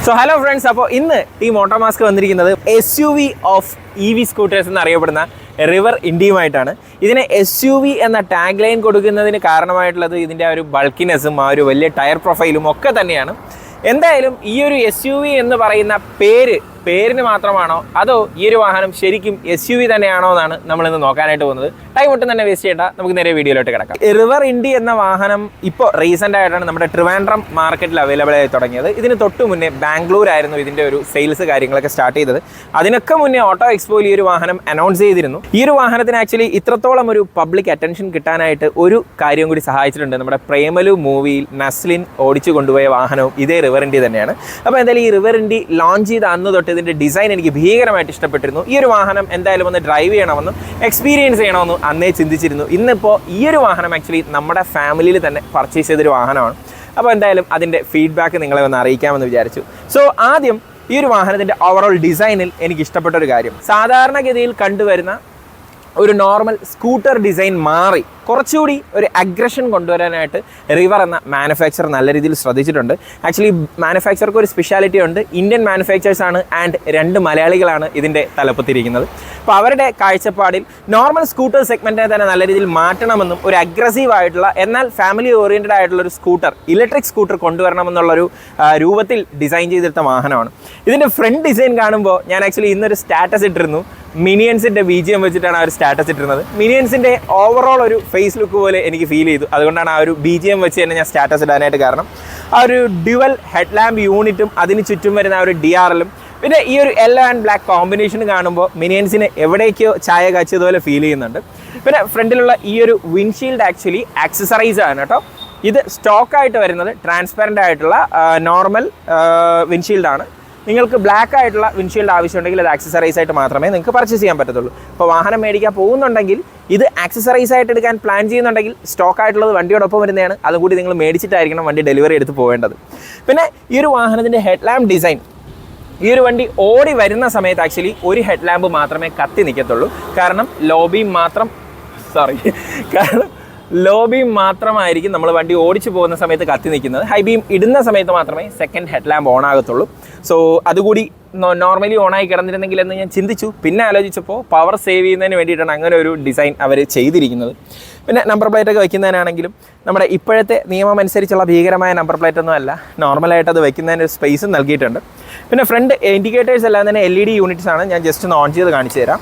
So hello friends, അപ്പോൾ ഇന്ന് team ഓട്ടോമാസ്ക് വന്നിരിക്കുന്നത് SUV ഓഫ് EV സ്കൂട്ടേഴ്സ് എന്നറിയപ്പെടുന്ന റിവർ ഇൻഡിയുമായിട്ടാണ്. ഇതിനെ SUV എന്ന ടാഗ് ലൈൻ കൊടുക്കുന്നതിന് കാരണമായിട്ടുള്ളത് ഇതിൻ്റെ ആ ഒരു ബൾക്കിനെസ്സും ആ ഒരു വലിയ ടയർ പ്രൊഫൈലും ഒക്കെ തന്നെയാണ്. എന്തായാലും ഈ ഒരു SUV എന്ന് പറയുന്ന പേരിന് മാത്രമാണോ അതോ ഈ ഒരു വാഹനം ശരിക്കും SUV തന്നെയാണോ എന്നാണ് നമ്മളിന്ന് നോക്കാനായിട്ട് പോകുന്നത്. ടൈം ഒട്ടും തന്നെ വേസ്റ്റ് ചെയ്യേണ്ട, നമുക്ക് നേരെ വീഡിയോയിലോട്ട് കിടക്കാം. റിവർ ഇൻഡി എന്ന വാഹനം ഇപ്പോൾ റീസെൻ്റ് ആയിട്ടാണ് നമ്മുടെ ട്രിവാൻഡ്രം മാർക്കറ്റിൽ അവൈലബിൾ ആയി തുടങ്ങിയത്. ഇതിന് തൊട്ട് മുന്നേ ബാംഗ്ലൂരായിരുന്നു ഇതിൻ്റെ ഒരു സെയിൽസ് കാര്യങ്ങളൊക്കെ സ്റ്റാർട്ട് ചെയ്തത്. അതിനൊക്കെ മുന്നേ ഓട്ടോ എക്സ്പോയിൽ ഈ ഒരു വാഹനം അനൗൺസ് ചെയ്തിരുന്നു. ഈ ഒരു വാഹനത്തിന് ആക്ച്വലി ഇത്രത്തോളം ഒരു പബ്ലിക് അറ്റൻഷൻ കിട്ടാനായിട്ട് ഒരു കാര്യം കൂടി സഹായിച്ചിട്ടുണ്ട്. നമ്മുടെ പ്രേമലു മൂവിയിൽ നസ്ലിൻ ഓടിച്ചു കൊണ്ടുപോയ വാഹനവും ഇതേ റിവർ ഇൻഡി തന്നെയാണ്. അപ്പോൾ എന്തായാലും ഈ റിവർ ഇൻഡി ലോഞ്ച് ചെയ്ത അന്ന് തൊട്ട് ഇതിൻ്റെ ഡിസൈൻ എനിക്ക് ഭീകരമായിട്ട് ഇഷ്ടപ്പെട്ടിരുന്നു. ഈ ഒരു വാഹനം എന്തായാലും ഒന്ന് ഡ്രൈവ് ചെയ്യണമെന്നും എക്സ്പീരിയൻസ് ചെയ്യണമെന്നും അന്നേ ചിന്തിച്ചിരുന്നു. ഇന്നിപ്പോൾ ഈ ഒരു വാഹനം ആക്ച്വലി നമ്മുടെ ഫാമിലിയിൽ തന്നെ പർച്ചേസ് ചെയ്തൊരു വാഹനമാണ്. അപ്പോൾ എന്തായാലും അതിൻ്റെ ഫീഡ്ബാക്ക് നിങ്ങളെ ഒന്ന് അറിയിക്കാമെന്ന് വിചാരിച്ചു. സോ ആദ്യം ഈ ഒരു വാഹനത്തിൻ്റെ ഓവറോൾ ഡിസൈനിൽ എനിക്ക് ഇഷ്ടപ്പെട്ട ഒരു കാര്യം, സാധാരണഗതിയിൽ കണ്ടുവരുന്ന ഒരു നോർമൽ സ്കൂട്ടർ ഡിസൈൻ മാറി കുറച്ചുകൂടി ഒരു അഗ്രഷൻ കൊണ്ടുവരാനായിട്ട് റിവർ എന്ന മാനുഫാക്ചർ നല്ല രീതിയിൽ ശ്രദ്ധിച്ചിട്ടുണ്ട്. ആക്ച്വലി മാനുഫാക്ചർക്ക് ഒരു സ്പെഷ്യാലിറ്റി ഉണ്ട്. ഇന്ത്യൻ മാനുഫാക്ചേഴ്സ് ആണ് ആൻഡ് 2 മലയാളികളാണ് ഇതിൻ്റെ തലപ്പത്തിരിക്കുന്നത്. അപ്പോൾ അവരുടെ കാഴ്ചപ്പാടിൽ നോർമൽ സ്കൂട്ടർ സെഗ്മെൻറ്റിനെ തന്നെ നല്ല രീതിയിൽ മാറ്റണമെന്നും ഒരു അഗ്രസീവ് ആയിട്ടുള്ള എന്നാൽ ഫാമിലി ഓറിയൻറ്റഡ് ആയിട്ടുള്ളൊരു സ്കൂട്ടർ, ഇലക്ട്രിക് സ്കൂട്ടർ കൊണ്ടുവരണമെന്നുള്ളൊരു രൂപത്തിൽ ഡിസൈൻ ചെയ്തെടുത്ത വാഹനമാണ്. ഇതിൻ്റെ ഫ്രണ്ട് ഡിസൈൻ കാണുമ്പോൾ ഞാൻ ആക്ച്വലി ഇന്നൊരു സ്റ്റാറ്റസ് ഇട്ടിരുന്നു. മിനിയൻസിൻ്റെ BGM വെച്ചിട്ടാണ് ആ ഒരു സ്റ്റാറ്റസ് ഇട്ടിരുന്നത്. മിനിയൻസിൻ്റെ ഓവറോൾ ഒരു ഫേസ് ലുക്ക് പോലെ എനിക്ക് ഫീൽ ചെയ്തു. അതുകൊണ്ടാണ് ആ ഒരു BGM വെച്ച് തന്നെ ഞാൻ സ്റ്റാറ്റസ് ഇടാനായിട്ട് കാരണം. ആ ഒരു ഡ്യുവൽ ഹെഡ് ലാമ്പ് യൂണിറ്റും അതിന് ചുറ്റും വരുന്ന ആ ഒരു DRL-ഉം പിന്നെ ഈ ഒരു യെല്ലോ ആൻഡ് ബ്ലാക്ക് കോമ്പിനേഷൻ കാണുമ്പോൾ മിനിയൻസിന് എവിടേക്കോ ചായ കാച്ചിയതുപോലെ ഫീൽ ചെയ്യുന്നുണ്ട്. പിന്നെ ഫ്രണ്ടിലുള്ള ഈ ഒരു വിൻഷീൽഡ് ആക്ച്വലി ആക്സസറൈസ് ആണ് കേട്ടോ. ഇത് സ്റ്റോക്കായിട്ട് വരുന്നത് ട്രാൻസ്പെറൻ്റ് ആയിട്ടുള്ള നോർമൽ വിൻഷീൽഡാണ്. നിങ്ങൾക്ക് ബ്ലാക്ക് ആയിട്ടുള്ള വിൻഷീൽഡ് ആവശ്യമുണ്ടെങ്കിൽ അത് ആക്സസറൈസ് ആയിട്ട് മാത്രമേ നിങ്ങൾക്ക് പർച്ചേസ് ചെയ്യാൻ പറ്റത്തുള്ളൂ. അപ്പോൾ വാഹനം മേടിക്കാൻ പോകുന്നുണ്ടെങ്കിൽ ഇത് ആക്സസറൈസ് ആയിട്ട് എടുക്കാൻ പ്ലാൻ ചെയ്യുന്നുണ്ടെങ്കിൽ സ്റ്റോക്ക് ആയിട്ടുള്ളത് വണ്ടിയോടൊപ്പം വരുന്നതാണ്. അതുകൂടി നിങ്ങൾ മേടിച്ചിട്ടായിരിക്കണം വണ്ടി ഡെലിവറി എടുത്ത് പോകേണ്ടത്. പിന്നെ ഈ ഒരു വാഹനത്തിൻ്റെ ഹെഡ് ലാമ്പ് ഡിസൈൻ, ഈ ഒരു വണ്ടി ഓടി വരുന്ന സമയത്ത് ആക്ച്വലി ഒരു ഹെഡ് ലാമ്പ് മാത്രമേ കത്തി നിൽക്കത്തുള്ളൂ. കാരണം ലോ ബീം മാത്രമായിരിക്കും നമ്മൾ വണ്ടി ഓടിച്ചു പോകുന്ന സമയത്ത് കത്തി നിൽക്കുന്നത്. ഹൈ ബീം ഇടുന്ന സമയത്ത് മാത്രമേ സെക്കൻഡ് ഹെഡ് ലാമ്പ് ഓൺ ആകത്തുള്ളൂ. സോ അതുകൂടി നോർമലി ഓണായി കിടന്നിരുന്നെങ്കിൽ എന്ന് ഞാൻ ചിന്തിച്ചു. പിന്നെ ആലോചിച്ചപ്പോൾ പവർ സേവ് ചെയ്യുന്നതിന് വേണ്ടിയിട്ടാണ് അങ്ങനെ ഒരു ഡിസൈൻ അവർ ചെയ്തിരിക്കുന്നത്. പിന്നെ നമ്പർ പ്ലേറ്റ് ഒക്കെ വയ്ക്കുന്നതിനാണെങ്കിലും നമ്മുടെ ഇപ്പോഴത്തെ നിയമം അനുസരിച്ചുള്ള ഭീകരമായ നമ്പർ പ്ലേറ്റ് ഒന്നും അല്ല, നോർമലായിട്ട് അത് വയ്ക്കുന്നതിന് ഒരു സ്പേസും നൽകിയിട്ടുണ്ട്. പിന്നെ ഫ്രണ്ട് ഇൻഡിക്കേറ്റേഴ്സ് എല്ലാം തന്നെ LED യൂണിറ്റ്സ് ആണ്. ഞാൻ ജസ്റ്റ് ഒന്ന് ഓൺ ചെയ്ത് കാണിച്ചു തരാം.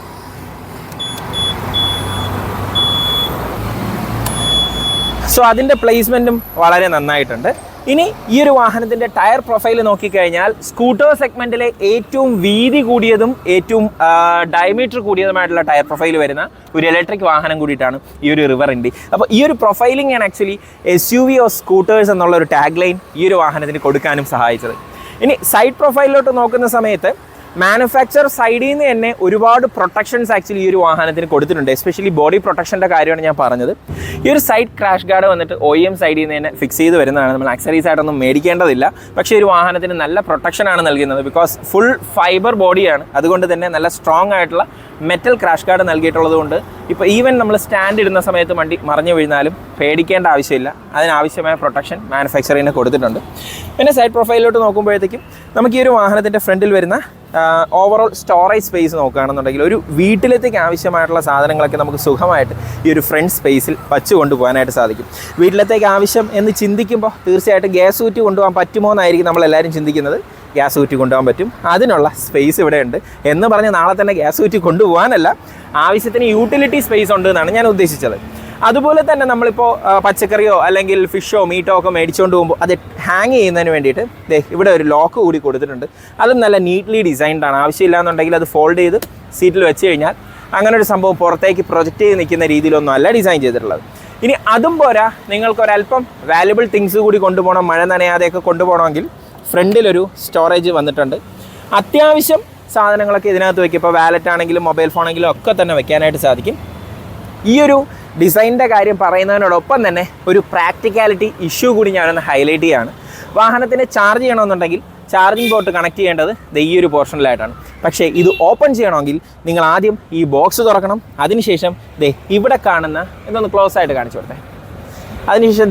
സോ അതിൻ്റെ പ്ലേസ്മെൻറ്റും വളരെ നന്നായിട്ടുണ്ട്. ഇനി ഈ ഒരു വാഹനത്തിൻ്റെ ടയർ പ്രൊഫൈൽ നോക്കിക്കഴിഞ്ഞാൽ സ്കൂട്ടർ സെഗ്മെൻറ്റിലെ ഏറ്റവും വീതി കൂടിയതും ഏറ്റവും ഡയമീറ്റർ കൂടിയതുമായിട്ടുള്ള ടയർ പ്രൊഫൈൽ വരുന്ന ഒരു ഇലക്ട്രിക് വാഹനം കൂടിയിട്ടാണ് ഈ ഒരു റിവർ ഇൻഡി. അപ്പോൾ ഈ ഒരു പ്രൊഫൈലിംഗ് ആണ് ആക്ച്വലി SUV ഓഫ് സ്കൂട്ടേഴ്സ് എന്നുള്ള ഒരു ടാഗ് ലൈൻ ഈ ഒരു വാഹനത്തിന് കൊടുക്കാനും സഹായിച്ചത്. ഇനി സൈഡ് പ്രൊഫൈലിലോട്ട് നോക്കുന്ന സമയത്ത് മാനുഫാക്ചർ സൈഡിൽ നിന്ന് തന്നെ ഒരുപാട് പ്രൊട്ടക്ഷൻസ് ആക്ച്വലി ഈ ഒരു വാഹനത്തിന് കൊടുത്തിട്ടുണ്ട്. എസ്പെഷ്യലി ബോഡി പ്രൊട്ടക്ഷൻ്റെ കാര്യമാണ് ഞാൻ പറഞ്ഞത്. ഈ ഒരു സൈഡ് ക്രാഷ് ഗാർഡ് വന്നിട്ട് OEM സൈഡിൽ നിന്ന് തന്നെ ഫിക്സ് ചെയ്ത് വരുന്നതാണ്. നമ്മൾ ആക്സറീസ് ആയിട്ടൊന്നും മേടിക്കേണ്ടതില്ല. പക്ഷേ ഒരു വാഹനത്തിന് നല്ല പ്രൊട്ടക്ഷനാണ് നൽകുന്നത്. ബിക്കോസ് ഫുൾ ഫൈബർ ബോഡിയാണ്. അതുകൊണ്ട് തന്നെ നല്ല സ്ട്രോങ് ആയിട്ടുള്ള മെറ്റൽ ക്രാഷ് ഗാർഡ് നൽകിയിട്ടുള്ളത് കൊണ്ട് ഇപ്പോൾ ഈവൻ നമ്മൾ സ്റ്റാൻഡ് ഇടുന്ന സമയത്ത് വണ്ടി മറിഞ്ഞു വീഴുന്നാലും പേടിക്കേണ്ട ആവശ്യമില്ല. അതിനാവശ്യമായ പ്രൊട്ടക്ഷൻ മാനുഫാക്ചറിന് കൊടുത്തിട്ടുണ്ട്. പിന്നെ സൈഡ് പ്രൊഫൈലിലോട്ട് നോക്കുമ്പോഴത്തേക്കും നമുക്ക് ഈ ഒരു വാഹനത്തിൻ്റെ ഫ്രണ്ടിൽ വരുന്ന ഓവറോൾ സ്റ്റോറേജ് സ്പേസ് നോക്കുകയാണെന്നുണ്ടെങ്കിൽ ഒരു വീട്ടിലത്തേക്ക് ആവശ്യമായിട്ടുള്ള സാധനങ്ങളൊക്കെ നമുക്ക് സുഖമായിട്ട് ഈ ഒരു ഫ്രണ്ട് സ്പേസിൽ വച്ച് കൊണ്ടുപോകാനായിട്ട് സാധിക്കും. വീട്ടിലത്തേക്ക് ആവശ്യം എന്ന് ചിന്തിക്കുമ്പോൾ തീർച്ചയായിട്ടും ഗ്യാസ് ഊറ്റി കൊണ്ടുപോകാൻ പറ്റുമോ എന്നായിരിക്കും നമ്മളെല്ലാവരും ചിന്തിക്കുന്നത്. ഗ്യാസ് ഊറ്റി കൊണ്ടുപോകാൻ പറ്റും, അതിനുള്ള സ്പേസ് ഇവിടെ ഉണ്ട് എന്ന് പറഞ്ഞ് നാളെ തന്നെ ഗ്യാസ് ഊറ്റി കൊണ്ടുപോകാനല്ല, ആവശ്യത്തിന് യൂട്ടിലിറ്റി സ്പേസ് ഉണ്ട് എന്നാണ് ഞാൻ ഉദ്ദേശിച്ചത്. അതുപോലെ തന്നെ നമ്മളിപ്പോൾ പച്ചക്കറിയോ അല്ലെങ്കിൽ ഫിഷോ മീറ്റോ ഒക്കെ മേടിച്ചുകൊണ്ട് പോകുമ്പോൾ അത് ഹാങ് ചെയ്യുന്നതിന് വേണ്ടിയിട്ട് ഇവിടെ ഒരു ലോക്ക് കൂടി കൊടുത്തിട്ടുണ്ട്. അതും നല്ല നീറ്റ്ലി ഡിസൈൻഡാണ്. ആവശ്യമില്ല എന്നുണ്ടെങ്കിൽ അത് ഫോൾഡ് ചെയ്ത് സീറ്റിൽ വെച്ച് കഴിഞ്ഞാൽ അങ്ങനെ ഒരു സംഭവം പുറത്തേക്ക് പ്രൊജക്റ്റ് ചെയ്ത് നിൽക്കുന്ന രീതിയിലൊന്നും അല്ല ഡിസൈൻ ചെയ്തിട്ടുള്ളത്. ഇനി അതും പോരാ, നിങ്ങൾക്കൊരല്പം വാല്യുബിൾ തിങ്സ് കൂടി കൊണ്ടുപോകണം, മഴ നനയാതെയൊക്കെ കൊണ്ടുപോകണമെങ്കിൽ ഫ്രണ്ടിലൊരു സ്റ്റോറേജ് വന്നിട്ടുണ്ട്. അത്യാവശ്യം സാധനങ്ങളൊക്കെ ഇതിനകത്ത് വയ്ക്കും. ഇപ്പോൾ വാലറ്റ് ആണെങ്കിലും മൊബൈൽ ഫോണെങ്കിലും ഒക്കെ തന്നെ വെക്കാനായിട്ട് സാധിക്കും. ഈ ഒരു ഡിസൈനിൻ്റെ കാര്യം പറയുന്നതിനോടൊപ്പം തന്നെ ഒരു പ്രാക്ടിക്കാലിറ്റി ഇഷ്യൂ കൂടി ഞാനൊന്ന് ഹൈലൈറ്റ് ചെയ്യുകയാണ്. വാഹനത്തിന് ചാർജ് ചെയ്യണമെന്നുണ്ടെങ്കിൽ ചാർജിങ് പോർട്ട് കണക്ട് ചെയ്യേണ്ടത് ഈ ഒരു പോർഷനിലായിട്ടാണ്. പക്ഷേ ഇത് ഓപ്പൺ ചെയ്യണമെങ്കിൽ നിങ്ങൾ ആദ്യം ഈ ബോക്സ് തുറക്കണം. അതിനുശേഷം ഇവിടെ കാണുന്ന ഇതൊന്ന് ക്ലോസ് ആയിട്ട് കാണിച്ചു കൊടുത്തേ. അതിനുശേഷം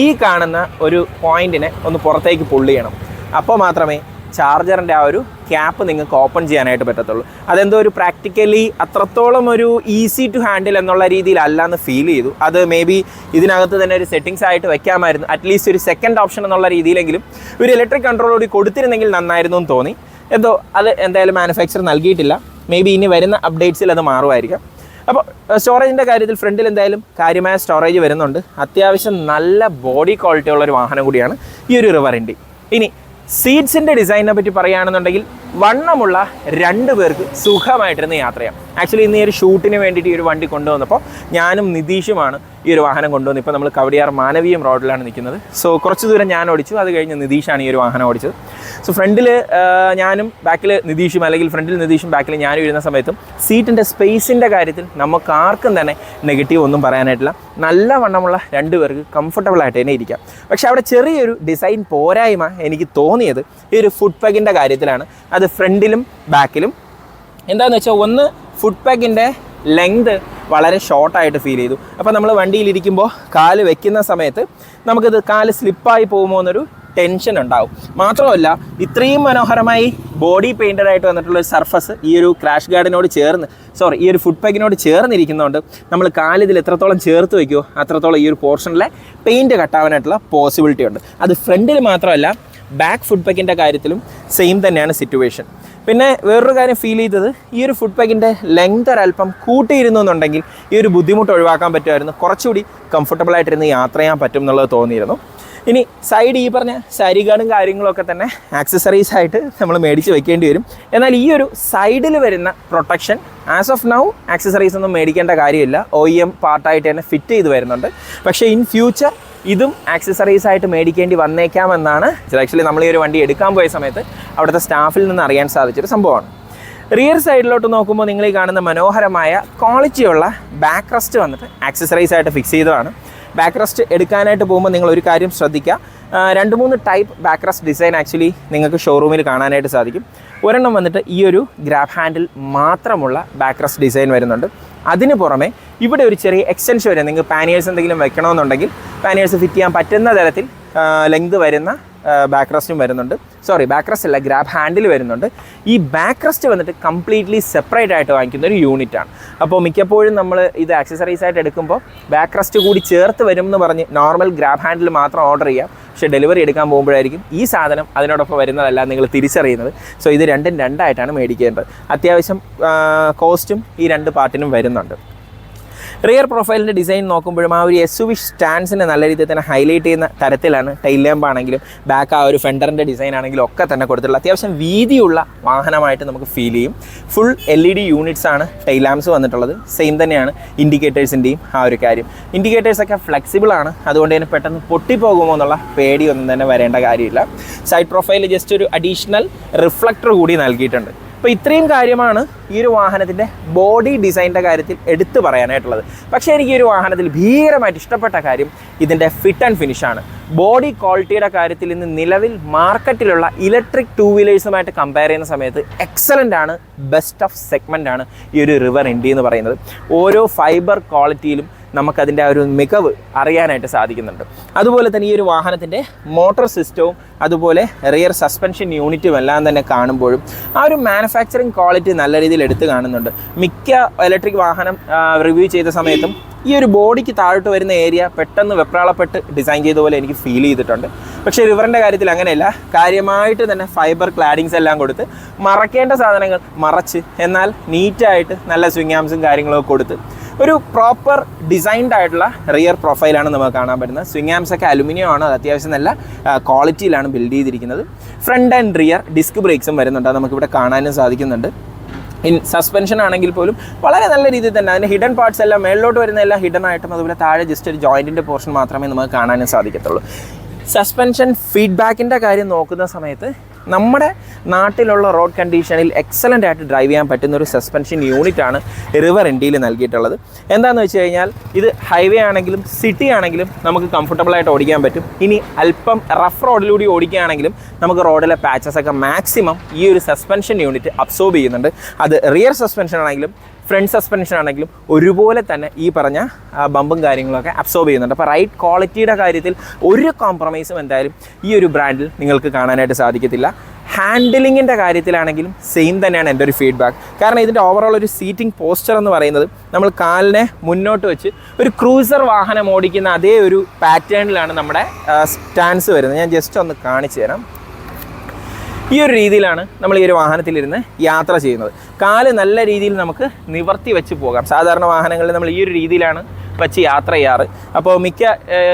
ഈ കാണുന്ന ഒരു പോയിന്റിനെ ഒന്ന് പുറത്തേക്ക് പുള്ള് ചെയ്യണം. അപ്പോൾ മാത്രമേ ചാർജറിൻ്റെ ആ ഒരു ക്യാപ്പ് നിങ്ങൾക്ക് ഓപ്പൺ ചെയ്യാനായിട്ട് പറ്റത്തുള്ളൂ. അതെന്തോ ഒരു പ്രാക്ടിക്കലി അത്രത്തോളം ഒരു ഈസി ടു ഹാൻഡിൽ എന്നുള്ള രീതിയിലല്ല എന്ന് ഫീൽ ചെയ്തു. അത് മേ ബി ഇതിനകത്ത് തന്നെ ഒരു സെറ്റിങ്സ് ആയിട്ട് വെക്കാമായിരുന്നു, അറ്റ്ലീസ്റ്റ് ഒരു സെക്കൻഡ് ഓപ്ഷൻ എന്നുള്ള രീതിയിലെങ്കിലും ഒരു ഇലക്ട്രിക് കൺട്രോൾ കൂടി കൊടുത്തിരുന്നെങ്കിൽ നന്നായിരുന്നു എന്ന് തോന്നി. എന്തോ അത് എന്തായാലും മാനുഫാക്ചർ നൽകിയിട്ടില്ല. മേ ബി ഇനി വരുന്ന അപ്ഡേറ്റ്സിൽ അത് മാറുമായിരിക്കാം. അപ്പോൾ സ്റ്റോറേജിൻ്റെ കാര്യത്തിൽ ഫ്രണ്ടിൽ എന്തായാലും കാര്യമായ സ്റ്റോറേജ് വരുന്നുണ്ട്. അത്യാവശ്യം നല്ല ബോഡി ക്വാളിറ്റി ഉള്ളൊരു വാഹനം കൂടിയാണ് ഈ ഒരു റിവർ ഇൻഡി. ഇനി സീറ്റ്സിൻ്റെ ഡിസൈനിനെ പറ്റി പറയുകയാണെന്നുണ്ടെങ്കിൽ വണ്ണമുള്ള 2 പേർക്ക് സുഖമായിട്ടിരുന്ന് യാത്ര ചെയ്യാം. ആക്ച്വലി ഇന്ന് ഈ ഒരു ഷൂട്ടിന് വേണ്ടിയിട്ട് ഈ ഒരു വണ്ടി കൊണ്ടുവന്നപ്പോൾ ഞാനും നിതീഷുമാണ് ഈ ഒരു വാഹനം കൊണ്ടുവന്നത്. ഇപ്പോൾ നമ്മൾ കവടിയാർ മാനവീയം റോഡിലാണ് നിൽക്കുന്നത്. സോ കുറച്ച് ദൂരം ഞാൻ ഓടിച്ചു, അത് കഴിഞ്ഞ് നിതീഷാണ് ഈ ഒരു വാഹനം ഓടിച്ചത്. സോ ഫ്രണ്ടിൽ ഞാനും ബാക്കിൽ നിതീഷും, അല്ലെങ്കിൽ ഫ്രണ്ടിൽ നിതീഷും ബാക്കിൽ ഞാനും ഇരുന്ന സമയത്തും സീറ്റിൻ്റെ സ്പേസിൻ്റെ കാര്യത്തിൽ നമുക്ക് ആർക്കും തന്നെ നെഗറ്റീവ് ഒന്നും പറയാനായിട്ടില്ല. നല്ല വണ്ണമുള്ള 2 പേർക്ക് കംഫർട്ടബിൾ ആയിട്ട് തന്നെ ഇരിക്കാം. പക്ഷേ അവിടെ ചെറിയൊരു ഡിസൈൻ പോരായ്മ എനിക്ക് തോന്നിയത് ഈ ഒരു ഫുഡ് പാക്കിൻ്റെ കാര്യത്തിലാണ്. അത് ഫ്രണ്ടിലും ബാക്കിലും എന്താണെന്ന് വെച്ചാൽ, ഒന്ന് ഫുഡ് പാക്കിൻ്റെ ലെങ്ത് വളരെ ഷോർട്ടായിട്ട് ഫീൽ ചെയ്തു. അപ്പോൾ നമ്മൾ വണ്ടിയിലിരിക്കുമ്പോൾ കാല് വെക്കുന്ന സമയത്ത് നമുക്കിത് കാല് സ്ലിപ്പായി പോകുമോ എന്നൊരു ടെൻഷൻ ഉണ്ടാവും. മാത്രമല്ല ഇത്രയും മനോഹരമായി ബോഡി പെയിൻറ്റഡ് ആയിട്ട് വന്നിട്ടുള്ള ഒരു സർഫസ് ഈ ഒരു ക്രാഷ് ഗാർഡിനോട് ഈ ഒരു ഫുഡ് പാക്കിനോട് ചേർന്നിരിക്കുന്നതുകൊണ്ട് നമ്മൾ കാലിതിൽ എത്രത്തോളം ചേർത്ത് വയ്ക്കുമോ അത്രത്തോളം ഈ ഒരു പോർഷനിലെ പെയിൻറ്റ് കട്ടാവാനായിട്ടുള്ള പോസിബിലിറ്റി ഉണ്ട്. അത് ഫ്രണ്ടിൽ മാത്രമല്ല ബാക്ക് ഫുഡ് പാക്കിൻ്റെ കാര്യത്തിലും സെയിം തന്നെയാണ് സിറ്റുവേഷൻ. പിന്നെ വേറൊരു കാര്യം ഫീൽ ചെയ്തത്, ഈ ഒരു ഫുഡ് പാക്കിൻ്റെ ലെങ്ത് ഒരല്പം കൂട്ടിയിരുന്നു എന്നുണ്ടെങ്കിൽ ഈ ഒരു ബുദ്ധിമുട്ട് ഒഴിവാക്കാൻ പറ്റുമായിരുന്നു. കുറച്ചുകൂടി കംഫർട്ടബിളായിട്ടിരുന്ന് യാത്ര ചെയ്യാൻ പറ്റും എന്നുള്ളത് തോന്നിയിരുന്നു. ഇനി സൈഡ് ഈ പറഞ്ഞ സാരി ഗാർഡും കാര്യങ്ങളൊക്കെ തന്നെ ആക്സസറീസ് ആയിട്ട് നമ്മൾ മേടിച്ച് വെക്കേണ്ടി വരും. എന്നാൽ ഈ ഒരു സൈഡിൽ വരുന്ന protection as of now accessories ഒന്നും മേടിക്കേണ്ട കാര്യമില്ല, OEM പാർട്ടായിട്ട് തന്നെ ഫിറ്റ് ചെയ്ത് വരുന്നുണ്ട്. പക്ഷേ ഇൻ ഫ്യൂച്ചർ ഇതും ആക്സസറീസ് ആയിട്ട് മേടിക്കേണ്ടി വന്നേക്കാമെന്നാണ് ആക്ച്വലി നമ്മൾ ഈ ഒരു വണ്ടി എടുക്കാൻ പോയ സമയത്ത് അവിടുത്തെ സ്റ്റാഫിൽ നിന്ന് അറിയാൻ സാധിച്ചൊരു സംഭവമാണ്. റിയർ സൈഡിലോട്ട് നോക്കുമ്പോൾ നിങ്ങൾ ഈ കാണുന്ന മനോഹരമായ ക്വാളിറ്റിയുള്ള ബാക്ക് റെസ്റ്റ് വന്നിട്ട് ആക്സസറീസ് ആയിട്ട് ഫിക്സ് ചെയ്തതാണ്. ബാക്ക് റെസ്റ്റ് എടുക്കാനായിട്ട് പോകുമ്പോൾ നിങ്ങൾ ഒരു കാര്യം ശ്രദ്ധിക്കുക, 2-3 type back rest design actually നിങ്ങൾക്ക് ഷോറൂമിൽ കാണാനായിട്ട് സാധിക്കും. ഒരെണ്ണം വന്നിട്ട് ഈ ഒരു ഗ്രാബ് ഹാൻഡിൽ മാത്രമുള്ള ബാക്ക് റെസ്റ്റ് ഡിസൈൻ വരുന്നുണ്ട്. അതിന് പുറമെ ഇവിടെ ഒരു ചെറിയ എക്സ്റ്റൻഷൻ വരും. നിങ്ങൾക്ക് പാനിയേഴ്സ് എന്തെങ്കിലും വെക്കണമെന്നുണ്ടെങ്കിൽ പാനിയേഴ്സ് ഫിറ്റ് ചെയ്യാൻ പറ്റുന്ന തരത്തിൽ ലെങ്ത് വരുന്ന ബാക്ക് റെസ്റ്റും വരുന്നുണ്ട്. ബാക്ക് റെസ്റ്റ് അല്ല, ഗ്രാബ് ഹാൻഡിൽ വരുന്നുണ്ട്. ഈ ബാക്ക് റെസ്റ്റ് വന്നിട്ട് കംപ്ലീറ്റ്ലി സെപ്പറേറ്റ് ആയിട്ട് വാങ്ങിക്കുന്ന ഒരു യൂണിറ്റാണ്. അപ്പോൾ മിക്കപ്പോഴും നമ്മൾ ഇത് ആക്സസറീസ് ആയിട്ട് എടുക്കുമ്പോൾ ബാക്ക് റെസ്റ്റ് കൂടി ചേർത്ത് വരും എന്ന് പറഞ്ഞ് നോർമൽ ഗ്രാബ് ഹാൻഡിൽ മാത്രം ഓർഡർ ചെയ്യാം. പക്ഷേ ഡെലിവറി എടുക്കാൻ പോകുമ്പോഴായിരിക്കും ഈ സാധനം അതിനോടൊപ്പം വരുന്നതല്ല നിങ്ങൾ തിരിച്ചറിയുന്നത്. സോ ഇത് രണ്ടും രണ്ടായിട്ടാണ് മേടിക്കേണ്ടത്. അത്യാവശ്യം കോസ്റ്റും ഈ 2 പാർട്ടിനും വരുന്നുണ്ട്. റിയർ പ്രൊഫൈലിൻ്റെ ഡിസൈൻ നോക്കുമ്പോഴും ആ ഒരു SUV സ്റ്റാൻഡ്സിനെ നല്ല രീതിയിൽ തന്നെ ഹൈലൈറ്റ് ചെയ്യുന്ന തരത്തിലാണ് ടൈൽ ലാമ്പ് ആണെങ്കിലും ബാക്ക് ആ ഒരു ഫെൻഡറിൻ്റെ ഡിസൈൻ ആണെങ്കിലും ഒക്കെ തന്നെ കൊടുത്തിട്ടുള്ള അത്യാവശ്യം വീതിയുള്ള വാഹനമായിട്ട് നമുക്ക് ഫീൽ ചെയ്യും. ഫുൾ LED യൂണിറ്റ്സ് ആണ് ടൈൽ ലാമ്പ്സ് വന്നിട്ടുള്ളത്. സെയിം തന്നെയാണ് ഇൻഡിക്കേറ്റേഴ്സിൻ്റെയും ആ ഒരു കാര്യം. ഇൻഡിക്കേറ്റേഴ്സൊക്കെ ഫ്ലെക്സിബിൾ ആണ്, അതുകൊണ്ട് തന്നെ പെട്ടെന്ന് പൊട്ടിപ്പോകുമോ എന്നുള്ള പേടിയൊന്നും തന്നെ വരേണ്ട കാര്യമില്ല. സൈഡ് പ്രൊഫൈലിൽ ജസ്റ്റ് ഒരു അഡീഷണൽ റിഫ്ലക്ടർ കൂടി നൽകിയിട്ടുണ്ട്. അപ്പോൾ ഇത്രയും കാര്യമാണ് ഈ ഒരു വാഹനത്തിൻ്റെ ബോഡി ഡിസൈനിൻ്റെ കാര്യത്തിൽ എടുത്തു പറയാനായിട്ടുള്ളത്. പക്ഷേ എനിക്ക് ഈ ഒരു വാഹനത്തിൽ ഭീകരമായിട്ട് ഇഷ്ടപ്പെട്ട കാര്യം ഇതിൻ്റെ ഫിറ്റ് ആൻഡ് ഫിനിഷാണ്. ബോഡി ക്വാളിറ്റിയുടെ കാര്യത്തിൽ ഇന്ന് നിലവിൽ മാർക്കറ്റിലുള്ള ഇലക്ട്രിക് 2 വീലേഴ്സുമായിട്ട് കമ്പയർ ചെയ്യുന്ന സമയത്ത് എക്സലൻ്റ് ആണ്, ബെസ്റ്റ് ഓഫ് സെഗ്മെൻ്റ് ആണ് ഈ ഒരു റിവർ ഇൻഡി എന്ന് പറയുന്നത്. ഓരോ ഫൈബർ ക്വാളിറ്റിയിലും നമുക്കതിൻ്റെ ആ ഒരു മികവ് അറിയാനായിട്ട് സാധിക്കുന്നുണ്ട്. അതുപോലെ തന്നെ ഈ ഒരു വാഹനത്തിൻ്റെ മോട്ടോർ സിസ്റ്റവും അതുപോലെ റിയർ സസ്പെൻഷൻ യൂണിറ്റും എല്ലാം തന്നെ കാണുമ്പോഴും ആ ഒരു മാനുഫാക്ചറിങ് ക്വാളിറ്റി നല്ല രീതിയിൽ എടുത്ത് കാണുന്നുണ്ട്. മിക്ക ഇലക്ട്രിക് വാഹനം റിവ്യൂ ചെയ്ത സമയത്തും ഈ ഒരു ബോഡിക്ക് താഴോട്ട് വരുന്ന ഏരിയ പെട്ടെന്ന് വെപ്രാളപ്പെട്ട് ഡിസൈൻ ചെയ്ത പോലെ എനിക്ക് ഫീൽ ചെയ്തിട്ടുണ്ട്. പക്ഷേ റിവറിൻ്റെ കാര്യത്തിൽ അങ്ങനെയല്ല, കാര്യമായിട്ട് തന്നെ ഫൈബർ ക്ലാഡിങ്സ് എല്ലാം കൊടുത്ത് മറക്കേണ്ട സാധനങ്ങൾ മറച്ച്, എന്നാൽ നീറ്റായിട്ട് നല്ല സ്വിംഗ് ആംസും കാര്യങ്ങളൊക്കെ കൊടുത്ത് ഒരു പ്രോപ്പർ ഡിസൈൻഡ് ആയിട്ടുള്ള റിയർ പ്രൊഫൈലാണ് നമുക്ക് കാണാൻ പറ്റുന്നത്. സ്വിംഗ് ആംസ് ഒക്കെ അലുമിനിയം ആണ്, അത് അത്യാവശ്യം നല്ല ക്വാളിറ്റിയിലാണ് ബിൽഡ് ചെയ്തിരിക്കുന്നത്. ഫ്രണ്ട് ആൻഡ് റിയർ ഡിസ്ക് ബ്രേക്സും വരുന്നുണ്ട്, അത് നമുക്കിവിടെ കാണാനും സാധിക്കുന്നുണ്ട്. സസ്പെൻഷൻ ആണെങ്കിൽ പോലും വളരെ നല്ല രീതിയിൽ തന്നെ അതിൻ്റെ ഹിഡൻ പാർട്സ് എല്ലാം മേളിലോട്ട് വരുന്ന എല്ലാം ഹിഡൻ ആയിട്ടും അതുപോലെ താഴെ ജസ്റ്റ് ഒരു ജോയിൻറ്റിൻ്റെ പോർഷൻ മാത്രമേ നമുക്ക് കാണാനും സാധിക്കത്തുള്ളൂ. സസ്പെൻഷൻ ഫീഡ്ബാക്കിൻ്റെ കാര്യം നോക്കുന്ന സമയത്ത് നമ്മുടെ നാട്ടിലുള്ള റോഡ് കണ്ടീഷനിൽ എക്സലൻ്റ് ആയിട്ട് ഡ്രൈവ് ചെയ്യാൻ പറ്റുന്ന ഒരു സസ്പെൻഷൻ യൂണിറ്റാണ് റിവർ ഇൻഡിയിൽ നൽകിയിട്ടുള്ളത്. എന്താണെന്ന് വെച്ച് കഴിഞ്ഞാൽ ഇത് ഹൈവേ ആണെങ്കിലും സിറ്റി ആണെങ്കിലും നമുക്ക് കംഫർട്ടബിളായിട്ട് ഓടിക്കാൻ പറ്റും. ഇനി അല്പം റഫ് റോഡിലൂടെ ഓടിക്കുകയാണെങ്കിലും നമുക്ക് റോഡിലെ പാച്ചസ് ഒക്കെ മാക്സിമം ഈ ഒരു സസ്പെൻഷൻ യൂണിറ്റ് അബ്സോർബ് ചെയ്യുന്നുണ്ട്. അത് റിയർ സസ്പെൻഷൻ ആണെങ്കിലും ഫ്രണ്ട് സസ്പെൻഷൻ ആണെങ്കിലും ഒരുപോലെ തന്നെ ഈ പറഞ്ഞ ബമ്പും കാര്യങ്ങളൊക്കെ അബ്സോർബ് ചെയ്യുന്നുണ്ട്. അപ്പോൾ റൈഡ് ക്വാളിറ്റിയുടെ കാര്യത്തിൽ ഒരു കോംപ്രമൈസും എന്തായാലും ഈ ഒരു ബ്രാൻഡിൽ നിങ്ങൾക്ക് കാണാനായിട്ട് സാധിക്കത്തില്ല. ഹാൻഡിലിങ്ങിൻ്റെ കാര്യത്തിലാണെങ്കിലും സെയിം തന്നെയാണ് എൻ്റെ ഒരു ഫീഡ്ബാക്ക്. കാരണം ഇതിൻ്റെ ഓവറോൾ ഒരു സീറ്റിംഗ് പോസ്ചർ എന്ന് പറയുന്നത് നമ്മൾ കാലിനെ മുന്നോട്ട് വെച്ച് ഒരു ക്രൂസർ വാഹനം ഓടിക്കുന്ന അതേ ഒരു പാറ്റേണിലാണ് നമ്മുടെ സ്റ്റാൻസ് വരുന്നത്. ഞാൻ ജസ്റ്റ് ഒന്ന് കാണിച്ചു തരാം. ഈ ഒരു രീതിയിലാണ് നമ്മൾ ഈ ഒരു വാഹനത്തിലിരുന്ന് യാത്ര ചെയ്യുന്നത്. കാല് നല്ല രീതിയിൽ നമുക്ക് നിവർത്തി വെച്ച് പോകാം. സാധാരണ വാഹനങ്ങളിൽ നമ്മൾ ഈ ഒരു രീതിയിലാണ് വെച്ച് യാത്ര ചെയ്യാറ്. അപ്പോൾ മിക്ക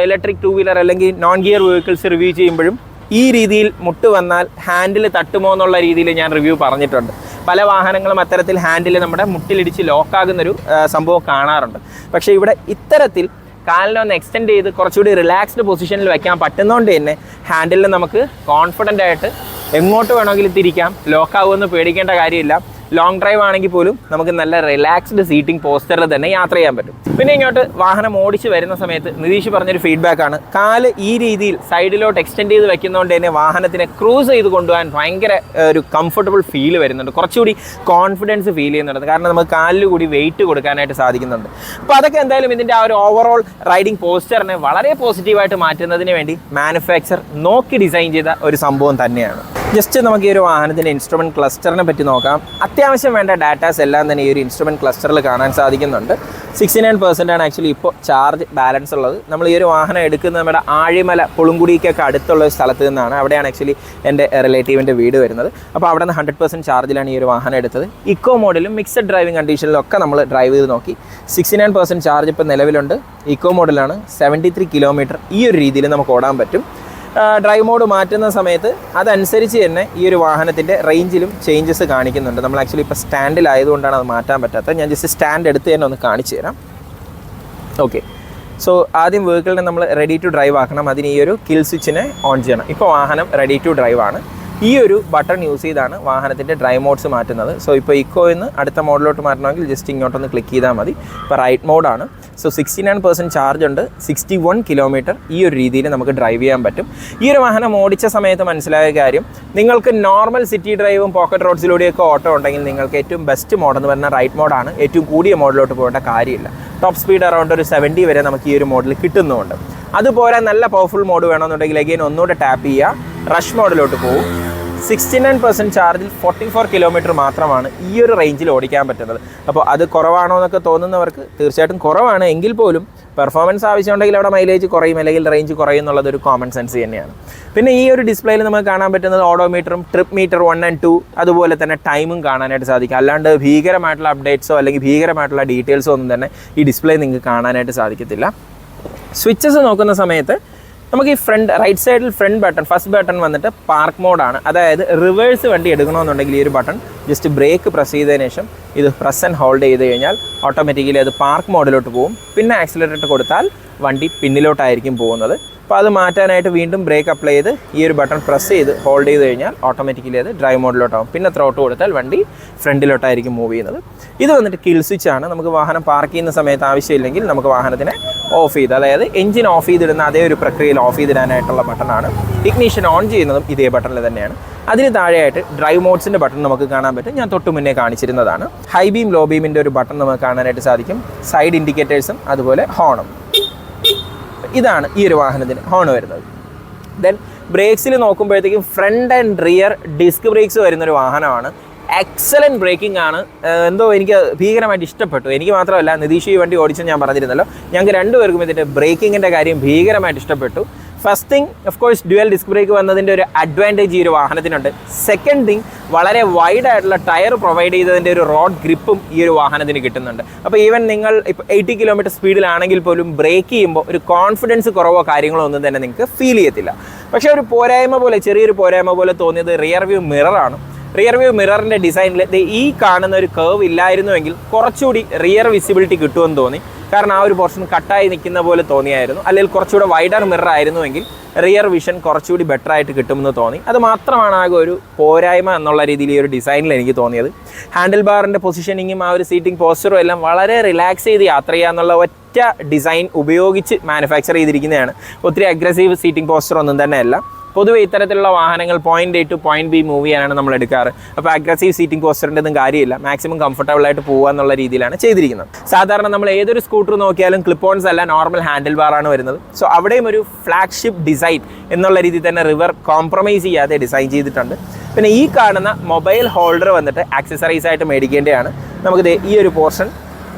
ഇലക്ട്രിക് 2 വീലർ അല്ലെങ്കിൽ നോൺ ഗിയർ വെഹിക്കിൾസ് റിവ്യൂ ചെയ്യുമ്പോഴും ഈ രീതിയിൽ മുട്ട് വന്നാൽ ഹാൻഡിൽ തട്ടുമോ എന്നുള്ള രീതിയിൽ ഞാൻ റിവ്യൂ പറഞ്ഞിട്ടുണ്ട്. പല വാഹനങ്ങളും അത്തരത്തിൽ ഹാൻഡിൽ നമ്മുടെ മുട്ടിലിടിച്ച് ലോക്കാകുന്നൊരു സംഭവം കാണാറുണ്ട്. പക്ഷേ ഇവിടെ ഇത്തരത്തിൽ കാലിനെ ഒന്ന് എക്സ്റ്റെൻഡ് ചെയ്ത് കുറച്ചുകൂടി റിലാക്സ്ഡ് പൊസിഷനിൽ വെക്കാൻ പറ്റുന്നതുകൊണ്ട് തന്നെ ഹാൻഡിലിൽ നമുക്ക് കോൺഫിഡൻ്റ് ആയിട്ട് എങ്ങോട്ട് വേണമെങ്കിലും തിരിക്കാം. ലോക്കാവുമെന്ന് പേടിക്കേണ്ട കാര്യമില്ല. ലോങ് ഡ്രൈവ് ആണെങ്കിൽ പോലും നമുക്ക് നല്ല റിലാക്സ്ഡ് സീറ്റിംഗ് പോസ്റ്ററിൽ തന്നെ യാത്ര ചെയ്യാൻ പറ്റും. പിന്നെ ഇങ്ങോട്ട് വാഹനം ഓടിച്ച് വരുന്ന സമയത്ത് നിതീഷ് പറഞ്ഞൊരു ഫീഡ്ബാക്കാണ്, കാല് ഈ രീതിയിൽ സൈഡിലോട്ട് എക്സ്റ്റെൻഡ് ചെയ്ത് വെക്കുന്നതുകൊണ്ട് തന്നെ വാഹനത്തിനെ ക്രൂസ് ചെയ്ത് കൊണ്ടുപോകാൻ ഭയങ്കര ഒരു കംഫർട്ടബിൾ ഫീൽ വരുന്നുണ്ട്. കുറച്ചുകൂടി കോൺഫിഡൻസ് ഫീൽ ചെയ്യുന്നുണ്ട്. കാരണം നമുക്ക് കാലിൽ കൂടി വെയിറ്റ് കൊടുക്കാനായിട്ട് സാധിക്കുന്നുണ്ട്. അപ്പോൾ അതൊക്കെ എന്തായാലും ഇതിൻ്റെ ആ ഒരു ഓവറോൾ റൈഡിംഗ് പോസ്റ്ററിനെ വളരെ പോസിറ്റീവായിട്ട് മാറ്റുന്നതിന് വേണ്ടി മാനുഫാക്ചർ നോക്കി ഡിസൈൻ ചെയ്ത ഒരു സംഭവം തന്നെയാണ്. ജസ്റ്റ് നമുക്ക് ഈ ഒരു വാഹനത്തിൻ്റെ ഇൻസ്ട്രുമെൻറ്റ് ക്ലസ്റ്ററിനെ പറ്റി നോക്കാം. അത്യാവശ്യം വേണ്ട ഡാറ്റാസ് എല്ലാം തന്നെ ഈ ഒരു ഇൻസ്ട്രുമെൻറ്റ് ക്ലസ്റ്ററിൽ കാണാൻ സാധിക്കുന്നുണ്ട്. 69% ആണ് ആക്ച്വലി ഇപ്പോൾ ചാർജ് ബാലൻസ് ഉള്ളത്. നമ്മൾ ഈ ഒരു വാഹനം എടുക്കുന്നത് നമ്മുടെ ആഴിമല പുളുങ്കുടിക്കൊക്കെ അടുത്തുള്ള ഒരു സ്ഥലത്ത് നിന്നാണ്. അവിടെയാണ് ആക്ച്വലി എൻ്റെ റിലേറ്റീവിൻ്റെ വീട് വരുന്നത്. അപ്പോൾ അവിടെ നിന്ന് 100% ചാർജിലാണ് ഈ ഒരു വാഹനം എടുത്തത്. ഇക്കോ മോഡലും മിക്സഡ് ഡ്രൈവിംഗ് കണ്ടീഷനിലൊക്കെ നമ്മൾ ഡ്രൈവ് ചെയ്ത് നോക്കി. 69% ചാർജ് ഇപ്പോൾ നിലവിലുണ്ട്. ഇക്കോ മോഡലാണ്. 73 കിലോമീറ്റർ ഈ ഒരു രീതിയിൽ നമുക്ക് ഓടാൻ പറ്റും. ഡ്രൈവ് മോഡ് മാറ്റുന്ന സമയത്ത് അതനുസരിച്ച് തന്നെ ഈ ഒരു വാഹനത്തിൻ്റെ റേഞ്ചിലും ചേഞ്ചസ് കാണിക്കുന്നുണ്ട്. നമ്മൾ ആക്ച്വലി ഇപ്പോൾ സ്റ്റാൻഡിലായതുകൊണ്ടാണ് അത് മാറ്റാൻ പറ്റാത്തത്. ഞാൻ ജസ്റ്റ് സ്റ്റാൻഡ് എടുത്ത് തന്നെ ഒന്ന് കാണിച്ചു തരാം. ഓക്കെ, സോ ആദ്യം വെഹിക്കിളിനെ നമ്മൾ റെഡി ടു ഡ്രൈവ് ആക്കണം. അതിന് ഈ ഒരു കിൽ സ്വിച്ചിനെ ഓൺ ചെയ്യണം. ഇപ്പോൾ വാഹനം റെഡി ടു ഡ്രൈവ് ആണ്. ഈ ഒരു ബട്ടൺ യൂസ് ചെയ്താണ് വാഹനത്തിൻ്റെ ഡ്രൈവ് മോഡ്സ് മാറ്റുന്നത്. സോ ഇപ്പോൾ ഇക്കോയിൽ നിന്ന് അടുത്ത മോഡിലോട്ട് മാറ്റണമെങ്കിൽ ജസ്റ്റ് ഇങ്ങോട്ടൊന്ന് ക്ലിക്ക് ചെയ്താൽ മതി. ഇപ്പോൾ റൈറ്റ് മോഡാണ്. സോ 69% ചാർജ് ഉണ്ട്. 61 കിലോമീറ്റർ ഈ ഒരു രീതിയിൽ നമുക്ക് ഡ്രൈവ് ചെയ്യാൻ പറ്റും. ഈ ഒരു വാഹനം ഓടിച്ച സമയത്ത് മനസ്സിലായ കാര്യം, നിങ്ങൾക്ക് നോർമൽ സിറ്റി ഡ്രൈവും പോക്കറ്റ് റോഡ്സിലൂടെയൊക്കെ ഓട്ടോ ഉണ്ടെങ്കിൽ നിങ്ങൾക്ക് ഏറ്റവും ബെസ്റ്റ് മോഡ് എന്ന് പറഞ്ഞാൽ റൈറ്റ് മോഡാണ്. ഏറ്റവും കൂടിയ മോഡിലോട്ട് പോകേണ്ട കാര്യമില്ല. ടോപ്പ് സ്പീഡ് അറൗണ്ട് ഒരു 70 വരെ നമുക്ക് ഈ ഒരു മോഡിൽ കിട്ടുന്നുമുണ്ട്. അതുപോലെ നല്ല പവർഫുൾ മോഡ് വേണമെന്നുണ്ടെങ്കിൽ അഗെയിൻ ഒന്നുകൂടെ ടാപ്പ് ചെയ്യുക, റഷ് മോഡിലോട്ട് പോകും. 69% ചാർജിൽ 44 കിലോമീറ്റർ മാത്രമാണ് ഈ ഒരു റേഞ്ചിൽ ഓടിക്കാൻ പറ്റുന്നത്. അപ്പോൾ അത് കുറവാണോ എന്നൊക്കെ തോന്നുന്നവർക്ക് തീർച്ചയായിട്ടും കുറവാണ്. എങ്കിൽ പോലും പെർഫോമൻസ് ആവശ്യമുണ്ടെങ്കിൽ അവിടെ മൈലേജ് കുറയും അല്ലെങ്കിൽ റേഞ്ച് കുറയും എന്നുള്ളതൊരു കോമൺ സെൻസ് തന്നെയാണ്. പിന്നെ ഈ ഒരു ഡിസ്പ്ലേയിൽ നമുക്ക് കാണാൻ പറ്റുന്നത് ഓഡോമീറ്ററും ട്രിപ്പ് മീറ്റർ 1 and 2 അതുപോലെ തന്നെ ടൈമും കാണാനായിട്ട് സാധിക്കും. അല്ലാണ്ട് ഭീകരമായിട്ടുള്ള അപ്ഡേറ്റ്സോ അല്ലെങ്കിൽ ഭീകരമായിട്ടുള്ള ഡീറ്റെയിൽസോ ഒന്നും തന്നെ ഈ ഡിസ്പ്ലേ നിങ്ങൾക്ക് കാണാനായിട്ട് സാധിക്കത്തില്ല. സ്വിച്ചസ് നോക്കുന്ന സമയത്ത് നമുക്ക് ഈ റൈറ്റ് സൈഡിൽ ഫ്രണ്ട് ബട്ടൺ, ഫസ്റ്റ് ബട്ടൺ വന്നിട്ട് പാർക്ക് മോഡാണ്. അതായത് റിവേഴ്സ് വണ്ടി എടുക്കണമെന്നുണ്ടെങ്കിൽ ഈ ഒരു ബട്ടൺ ജസ്റ്റ് ബ്രേക്ക് പ്രസ് ചെയ്തതിന് ശേഷം ഇത് പ്രസ് ആൻഡ് ഹോൾഡ് ചെയ്ത് കഴിഞ്ഞാൽ ഓട്ടോമാറ്റിക്കലി അത് പാർക്ക് മോഡിലോട്ട് പോകും. പിന്നെ ആക്സിലറേറ്റർ കൊടുത്താൽ വണ്ടി പിന്നിലോട്ടായിരിക്കും പോകുന്നത്. അപ്പോൾ അത് മാറ്റാനായിട്ട് വീണ്ടും ബ്രേക്ക് അപ്ലൈ ചെയ്ത് ഈ ഒരു ബട്ടൺ പ്രസ് ചെയ്ത് ഹോൾഡ് ചെയ്ത് കഴിഞ്ഞാൽ ഓട്ടോമാറ്റിക്കലി അത് ഡ്രൈവ് മോഡിലോട്ടാവും. പിന്നെ ത്രോട്ട് കൊടുത്താൽ വണ്ടി ഫ്രണ്ടിലോട്ടായിരിക്കും മൂവ് ചെയ്യുന്നത്. ഇത് വന്നിട്ട് കിൽ സ്വിച്ച് ആണ്. നമുക്ക് വാഹനം പാർക്ക് ചെയ്യുന്ന സമയത്ത് ആവശ്യമില്ലെങ്കിൽ നമുക്ക് വാഹനത്തിനെ ഓഫ് ചെയ്ത്, അതായത് എഞ്ചിൻ ഓഫ് ചെയ്തിടുന്ന അതേ ഒരു പ്രക്രിയയിൽ ഓഫ് ചെയ്തിടാനായിട്ടുള്ള ബട്ടണാണ്. ഇഗ്നിഷൻ ഓൺ ചെയ്യുന്നതും ഇതേ ബട്ടണിൽ തന്നെയാണ്. അതിന് താഴെയായിട്ട് ഡ്രൈവ് മോഡ്സിൻ്റെ ബട്ടൺ നമുക്ക് കാണാൻ പറ്റും. ഞാൻ തൊട്ട് മുന്നേ കാണിച്ചിരുന്നതാണ്. ഹൈ ബീം ലോ ബീമിൻ്റെ ഒരു ബട്ടൺ നമുക്ക് കാണാനായിട്ട് സാധിക്കും. സൈഡ് ഇൻഡിക്കേറ്റേഴ്സും അതുപോലെ ഹോണും. ഇതാണ് ഈ ഒരു വാഹനത്തിന് ഹോൺ വരുന്നത്. ദെൻ ബ്രേക്സിൽ നോക്കുമ്പോഴത്തേക്കും front and rear disc brakes വരുന്നൊരു വാഹനമാണ്. എക്സലൻറ്റ് ബ്രേക്കിംഗ് ആണ്. എന്തോ എനിക്ക് ഭീകരമായിട്ട് ഇഷ്ടപ്പെട്ടു. എനിക്ക് മാത്രമല്ല, നിതീഷ് ഈ വണ്ടി ഓടിച്ച് ഞാൻ പറഞ്ഞിരുന്നല്ലോ, ഞങ്ങൾക്ക് രണ്ടുപേർക്കും ഇതിൻ്റെ ബ്രേക്കിങ്ങിൻ്റെ കാര്യം ഭീകരമായിട്ട് ഇഷ്ടപ്പെട്ടു. First thing, of course dual disc brake വന്നതിൻ്റെ ഒരു അഡ്വാൻറ്റേജ് ഈ ഒരു വാഹനത്തിനുണ്ട്. സെക്കൻഡ് തിങ്, വളരെ വൈഡ് ആയിട്ടുള്ള ടയർ പ്രൊവൈഡ് ചെയ്തതിൻ്റെ ഒരു റോഡ് ഗ്രിപ്പും ഈ ഒരു വാഹനത്തിന് കിട്ടുന്നുണ്ട്. അപ്പോൾ ഈവൻ നിങ്ങൾ ഇപ്പോൾ 80 കിലോമീറ്റർ സ്പീഡിലാണെങ്കിൽ പോലും ബ്രേക്ക് ചെയ്യുമ്പോൾ ഒരു കോൺഫിഡൻസ് കുറവോ കാര്യങ്ങളോ ഒന്നും തന്നെ നിങ്ങൾക്ക് ഫീൽ ചെയ്യത്തില്ല. പക്ഷേ ഒരു പോരായ്മ പോലെ, ചെറിയൊരു പോരായ്മ പോലെ തോന്നിയത് റിയർ വ്യൂ മിററാണ്. റിയർ വ്യൂ മിററിൻ്റെ ഡിസൈനിൽ ഈ കാണുന്ന ഒരു കർവ് ഇല്ലായിരുന്നുവെങ്കിൽ കുറച്ചുകൂടി റിയർ വിസിബിലിറ്റി കിട്ടുമെന്ന് തോന്നി. കാരണം ആ ഒരു പോർഷൻ കട്ടായി നിൽക്കുന്ന പോലെ തോന്നിയായിരുന്നു. അല്ലെങ്കിൽ കുറച്ചുകൂടെ വൈഡർ മിറർ ആയിരുന്നുവെങ്കിൽ റിയർ വിഷൻ കുറച്ചുകൂടി ബെറ്റർ ആയിട്ട് കിട്ടുമെന്ന് തോന്നി. അത് മാത്രമാണ് ആകെ ഒരു പോരായ്മ എന്നുള്ള രീതിയിൽ ഈ ഒരു ഡിസൈനിൽ എനിക്ക് തോന്നിയത്. ഹാൻഡിൽ ബാറിൻ്റെ പൊസിഷനിങ്ങും ആ ഒരു സീറ്റിംഗ് പോസ്റ്ററും എല്ലാം വളരെ റിലാക്സ് ചെയ്ത് യാത്ര ചെയ്യുക എന്നുള്ള ഒറ്റ ഡിസൈൻ ഉപയോഗിച്ച് മാനുഫാക്ചർ ചെയ്തിരിക്കുന്നതാണ്. ഒത്തിരി അഗ്രസീവ് സീറ്റിംഗ് പോസ്റ്റർ ഒന്നും തന്നെയല്ല. പൊതുവെ ഇത്തരത്തിലുള്ള വാഹനങ്ങൾ point A two point B move ചെയ്യാനാണ് നമ്മൾ എടുക്കാറ്. അപ്പോൾ അഗ്രസീവ് സീറ്റിംഗ് പോസ്റ്ററിൻ്റെ ഒന്നും കാര്യമില്ല. മാക്സിമം കംഫർട്ടബിൾ ആയിട്ട് പോകുക എന്നുള്ള രീതിയിലാണ് ചെയ്തിരിക്കുന്നത്. സാധാരണ നമ്മൾ ഏതൊരു സ്കൂട്ടർ നോക്കിയാലും ക്ലിപ്പ് ഓൺസ് അല്ല, നോർമൽ ഹാൻഡിൽ ബാറാണ് വരുന്നത്. സോ അവിടെയും ഒരു ഫ്ലാഗ്ഷിപ്പ് ഡിസൈൻ എന്നുള്ള രീതിയിൽ തന്നെ റിവർ കോംപ്രമൈസ് ചെയ്യാതെ ഡിസൈൻ ചെയ്തിട്ടുണ്ട്. പിന്നെ ഈ കാണുന്ന മൊബൈൽ ഹോൾഡർ വന്നിട്ട് ആക്സസറീസ് ആയിട്ട് മേടിക്കേണ്ടതാണ്. നമുക്കിത് ഈ ഒരു പോർഷൻ